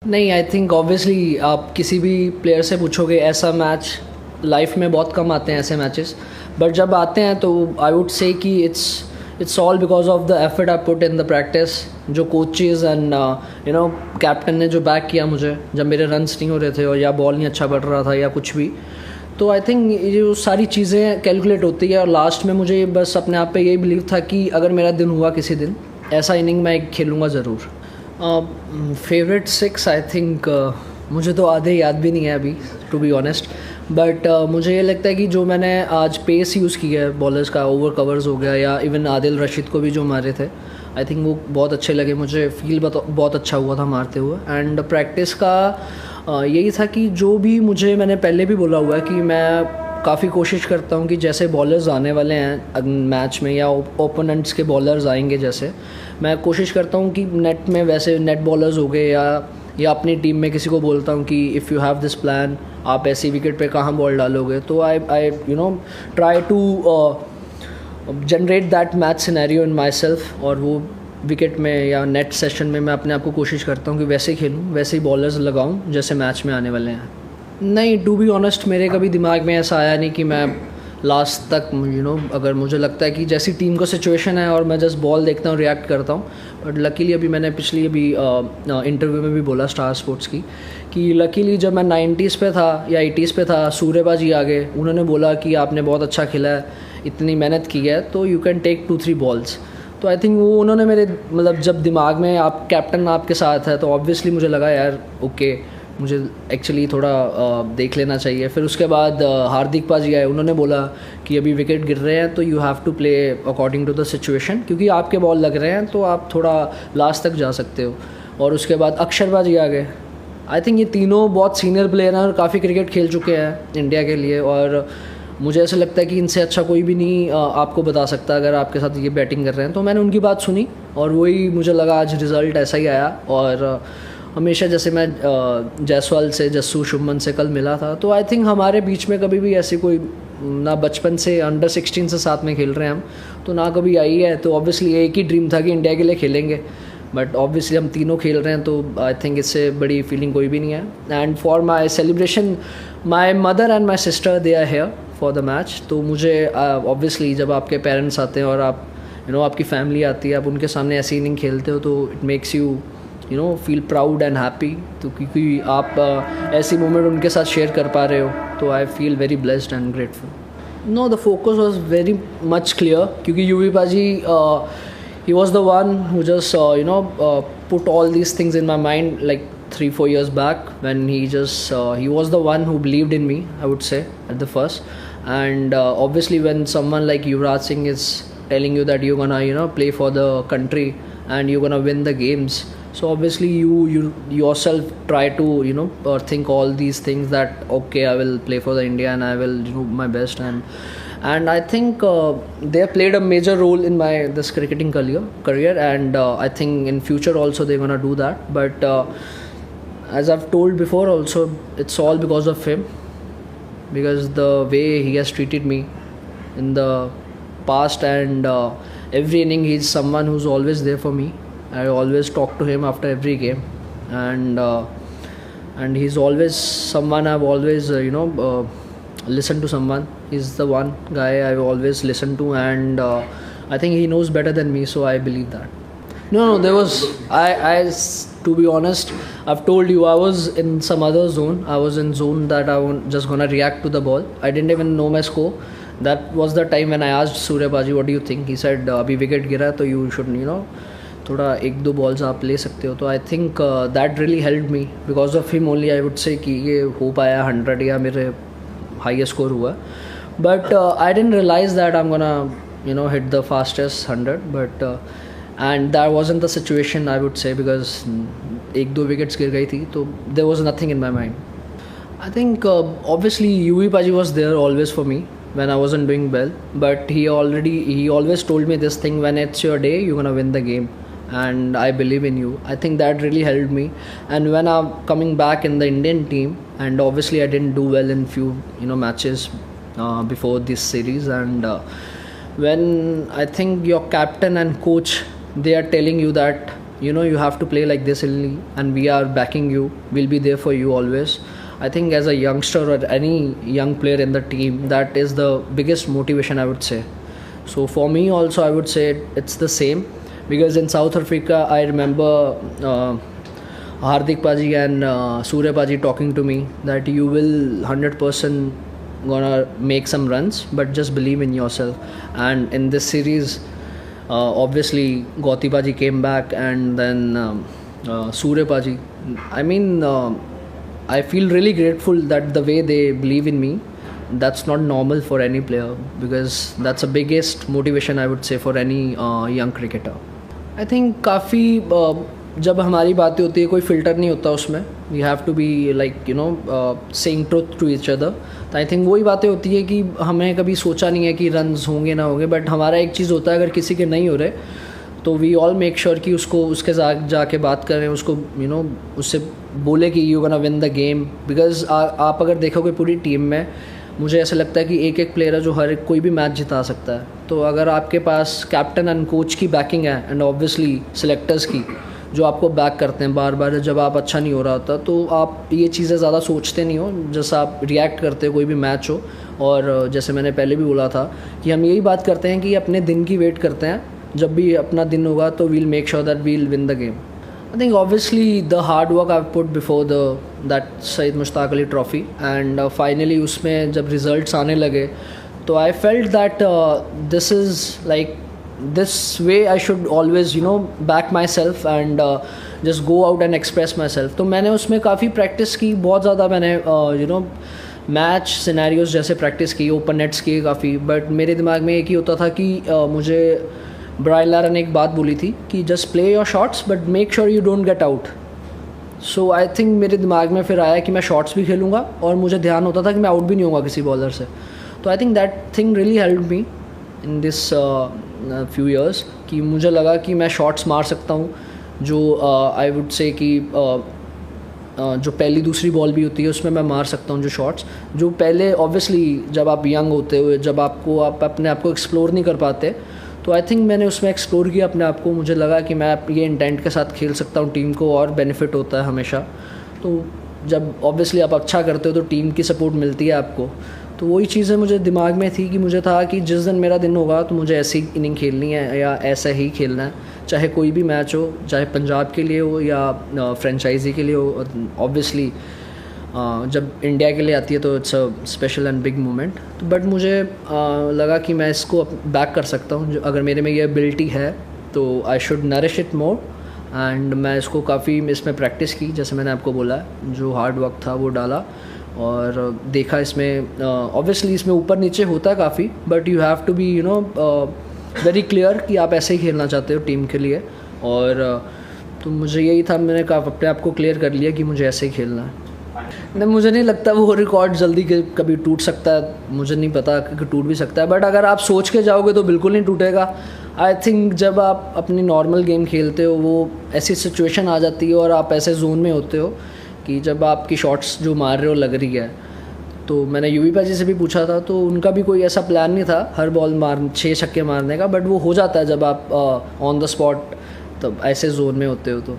नहीं, आई think obviously आप किसी भी प्लेयर से पूछोगे, ऐसा मैच लाइफ में बहुत कम आते हैं ऐसे मैचेस, बट जब आते हैं तो आई वुड से कि it's all because of the effort I put in the practice. जो कोचेज़ एंड कैप्टन ने जो बैक किया मुझे जब मेरे रन्स नहीं हो रहे थे और या बॉल नहीं अच्छा पड़ रहा था या कुछ भी, तो आई थिंक ये जो सारी चीज़ें कैलकुलेट होती है और लास्ट में मुझे बस अपने आप पे यही बिलीव था कि अगर मेरा दिन हुआ किसी दिन, ऐसा इनिंग मैं खेलूँगा ज़रूर। फेवरेट सिक्स आई थिंक मुझे तो आधे याद भी नहीं है अभी, टू बी ऑनेस्ट, बट मुझे ये लगता है कि जो मैंने आज पेस यूज़ किया है बॉलर्स का, ओवर कवर्स हो गया या इवन आदिल रशीद को भी जो मारे थे, आई थिंक वो बहुत अच्छे लगे मुझे, फील बहुत अच्छा हुआ था मारते हुए। एंड प्रैक्टिस का यही था कि जो भी मुझे, मैंने पहले भी बोला हुआ है कि मैं काफ़ी कोशिश करता हूँ कि जैसे बॉलर्स आने वाले हैं मैच में या ओपोनेंट्स के बॉलर्स आएंगे, जैसे मैं कोशिश करता हूँ कि नेट में वैसे नेट बॉलर्स हो गए या अपनी टीम में किसी को बोलता हूँ कि if you have this plan, आप ऐसी विकेट पे कहाँ बॉल डालोगे, तो I try to generate that match scenario in my self, और वो विकेट में या नेट सेशन में मैं अपने आप को कोशिश करता हूँ कि वैसे ही खेलूँ, वैसे ही बॉलर्स लगाऊँ जैसे मैच में आने वाले हैं। नहीं, टू बी ऑनेस्ट मेरे कभी दिमाग में ऐसा आया नहीं कि मैं लास्ट तक अगर मुझे लगता है कि जैसी टीम को सिचुएशन है और मैं जस्ट बॉल देखता हूँ, रिएक्ट करता हूँ। बट लकीली अभी मैंने पिछली इंटरव्यू में भी बोला स्टार स्पोर्ट्स की कि लकीली जब मैं 90s पे था या 80s पे था, सूर्यबाजी आ गए, उन्होंने बोला कि आपने बहुत अच्छा खेला है, इतनी मेहनत की है, तो यू कैन टेक 2-3 बॉल्स। तो आई थिंक वो उन्होंने मेरे जब दिमाग में आप कैप्टन आपके साथ है तो ऑब्वियसली मुझे लगा यार ओके, मुझे एक्चुअली थोड़ा देख लेना चाहिए। फिर उसके बाद हार्दिक पाजी आए, उन्होंने बोला कि अभी विकेट गिर रहे हैं तो you have to play according to the situation, क्योंकि आपके बॉल लग रहे हैं तो आप थोड़ा लास्ट तक जा सकते हो। और उसके बाद अक्षर पाजी आ गए। आई थिंक ये तीनों बहुत सीनियर प्लेयर हैं और काफ़ी क्रिकेट खेल चुके हैं इंडिया के लिए, और मुझे ऐसा लगता है कि इनसे अच्छा कोई भी नहीं आपको बता सकता अगर आपके साथ ये बैटिंग कर रहे हैं। तो मैंने उनकी बात सुनी और वही मुझे लगा आज रिज़ल्ट ऐसा ही आया। और हमेशा जैसे मैं जायसवाल से, जस्सू, शुभमन से कल मिला था, तो आई थिंक हमारे बीच में कभी भी ऐसी कोई, ना बचपन से अंडर 16 से साथ में खेल रहे हैं हम, तो ना कभी आई है। तो ऑब्वियसली एक ही ड्रीम था कि इंडिया के लिए खेलेंगे, बट ऑब्वियसली हम तीनों खेल रहे हैं, तो आई थिंक इससे बड़ी फीलिंग कोई भी नहीं है। And for my celebration, my mother and my sister they are here for the match. तो मुझे ऑब्वियसली जब आपके पेरेंट्स आते हैं और आप आपकी फैमिली आती है, आप उनके सामने ऐसी इनिंग खेलते हो, तो it makes you feel proud and happy. तो क्योंकि आप ऐसी मोमेंट उनके साथ शेयर कर पा रहे हो, तो I feel very blessed and grateful. No, the focus was very much clear, क्योंकि Yuvi paaji he was the one who just put all these things in my mind like 3-4 years back, when he was the one who believed in me, I would say, at the first. And obviously when someone like Yuvraj Singh is telling you that you're gonna play for the country and you're gonna win the games, so obviously you yourself try to think all these things, that okay, I will play for the India and I will do my best. And I think they have played a major role in my this cricketing career, and I think in future also they're gonna do that. But as I've told before also, it's all because of him, because the way he has treated me in the past, and every inning he's someone who's always there for me. I always talk to him after every game, and he's always someone I've always listen to someone. He's the one guy I've always listened to, and I think he knows better than me, so I believe that. No, there was, to be honest, I've told you, I was in some other zone. I was in zone that I was just gonna react to the ball. I didn't even know my score. That was the time when I asked Suryabaji, what do you think? He said, abhi wicket gira, so you should, थोड़ा 1-2 balls आप ले सकते हो। तो I think that really help me, because of him only I would say कि ये हो पाया 100 या मेरे हाईएस्ट स्कोर हुआ। But I didn't realise that I am gonna hit the fastest 100, but and that wasn't the situation, I would say, because 1-2 wickets गिर गई थी, तो there was nothing in my mind. I think obviously Yuvi paaji was there always for me when I wasn't doing well, but he always told me this thing, when it's your day, you're gonna win the game, and I believe in you. I think that really helped me. And when I'm coming back in the Indian team, and obviously I didn't do well in few matches before this series, and when I think your captain and coach, they are telling you that you know, you have to play like this only, and we are backing you, we'll be there for you always. I think as a youngster or any young player in the team, that is the biggest motivation, I would say. So for me also, I would say it's the same, because in South Africa I remember Hardik Paji and Surya Paji talking to me that you will 100% gonna make some runs, but just believe in yourself. And in this series, obviously Gauti Paji came back, and then Surya Paji. I mean, I feel really grateful that the way they believe in me, that's not normal for any player, because that's the biggest motivation, I would say, for any young cricketer. I think काफ़ी जब हमारी बातें होती है, कोई filter नहीं होता उसमें. We have to be like you know saying truth to each other. तो आई थिंक वही बातें होती है कि हमें कभी सोचा नहीं है कि रन्स होंगे ना होंगे, बट हमारा एक चीज़ होता है, अगर किसी के नहीं हो रहे तो वी ऑल मेक श्योर कि उसको उसके साथ जाके बात करें, उसको यू नो उससे बोले कि you gonna win the game. Because आप अगर देखोगे पूरी टीम में, मुझे ऐसा लगता है कि एक एक प्लेयर है जो हर कोई भी मैच जिता सकता है. तो अगर आपके पास कैप्टन एंड कोच की बैकिंग है, एंड ऑब्वियसली सिलेक्टर्स की, जो आपको बैक करते हैं बार बार जब आप अच्छा नहीं हो रहा होता, तो आप ये चीज़ें ज़्यादा सोचते नहीं हो, जैसा आप रिएक्ट करते हो कोई भी मैच हो. और जैसे मैंने पहले भी बोला था कि हम यही बात करते हैं कि अपने दिन की वेट करते हैं, जब भी अपना दिन होगा तो we'll make sure that we'll win the game. I think obviously the hard work I've put before that Syed Mushtaq Ali trophy, and finally उसमें जब results आने लगे, तो I felt that this is like this way I should always you know back myself and just go out and express myself. तो मैंने उसमें काफ़ी practice की, बहुत ज़्यादा मैंने you know मैच सिनेरियोज जैसे प्रैक्टिस की, ओपन नेट्स किए काफ़ी. बट मेरे दिमाग में एक ही होता था कि मुझे ब्रायन लारा ने एक बात बोली थी कि just play your shots but make sure you don't get out. So I think मेरे दिमाग में फिर आया कि मैं शॉट्स भी खेलूँगा, और मुझे ध्यान होता था कि मैं आउट भी नहीं होगा किसी बॉलर से. तो I think that thing really help me in this few years, कि मुझे लगा कि मैं शॉट्स मार सकता हूँ, जो आई वुड से कि जो पहली दूसरी बॉल भी होती है उसमें मैं मार सकता हूँ. जो शॉट्स जो पहले ऑब्वियसली जब आप यंग होते हुए, जब आप अपने आप को एक्सप्लोर नहीं कर पाते, तो आई थिंक मैंने उसमें एक्सप्लोर किया अपने आप को. मुझे लगा कि मैं ये इंटेंट के साथ खेल सकता हूँ, टीम को और बेनिफिट होता है हमेशा. तो जब ऑब्वियसली आप अच्छा करते हो तो टीम की सपोर्ट मिलती है आपको. तो वही चीज़ें मुझे दिमाग में थी कि मुझे था कि जिस दिन मेरा दिन होगा तो मुझे ऐसी इनिंग खेलनी है या ऐसा ही खेलना है, चाहे कोई भी मैच हो, चाहे पंजाब के लिए हो या फ्रेंचाइजी के लिए हो. ऑब्वियसली जब इंडिया के लिए आती है तो it's a special and big moment. But मुझे लगा कि मैं इसको बैक कर सकता हूँ. अगर मेरे में ये एबिलिटी है तो I should nourish it more. And मैं इसको काफ़ी इसमें प्रैक्टिस की, जैसे मैंने आपको बोला, जो हार्ड वर्क था वो डाला, और देखा इसमें ऑब्वियसली इसमें ऊपर नीचे होता है काफ़ी, but you have to be you know very clear कि आप ऐसे ही खेलना चाहते हो टीम के लिए. और तो मुझे यही था, मैंने अपने आप को क्लियर कर लिया कि मुझे ऐसे ही खेलना है. नहीं, मुझे नहीं लगता वो रिकॉर्ड जल्दी कभी टूट सकता है. मुझे नहीं पता कि टूट भी सकता है, बट अगर आप सोच के जाओगे तो बिल्कुल नहीं टूटेगा. आई थिंक जब आप अपनी नॉर्मल गेम खेलते हो, वो ऐसी सिचुएशन आ जाती है और आप ऐसे जोन में होते हो कि जब आपकी शॉट्स जो मार रहे हो लग रही है. तो मैंने यूवी पाजी से भी पूछा था, तो उनका भी कोई ऐसा प्लान नहीं था हर बॉल 6 छक्के मारने का, बट वो हो जाता है जब आप ऑन द स्पॉट तब ऐसे जोन में होते हो. तो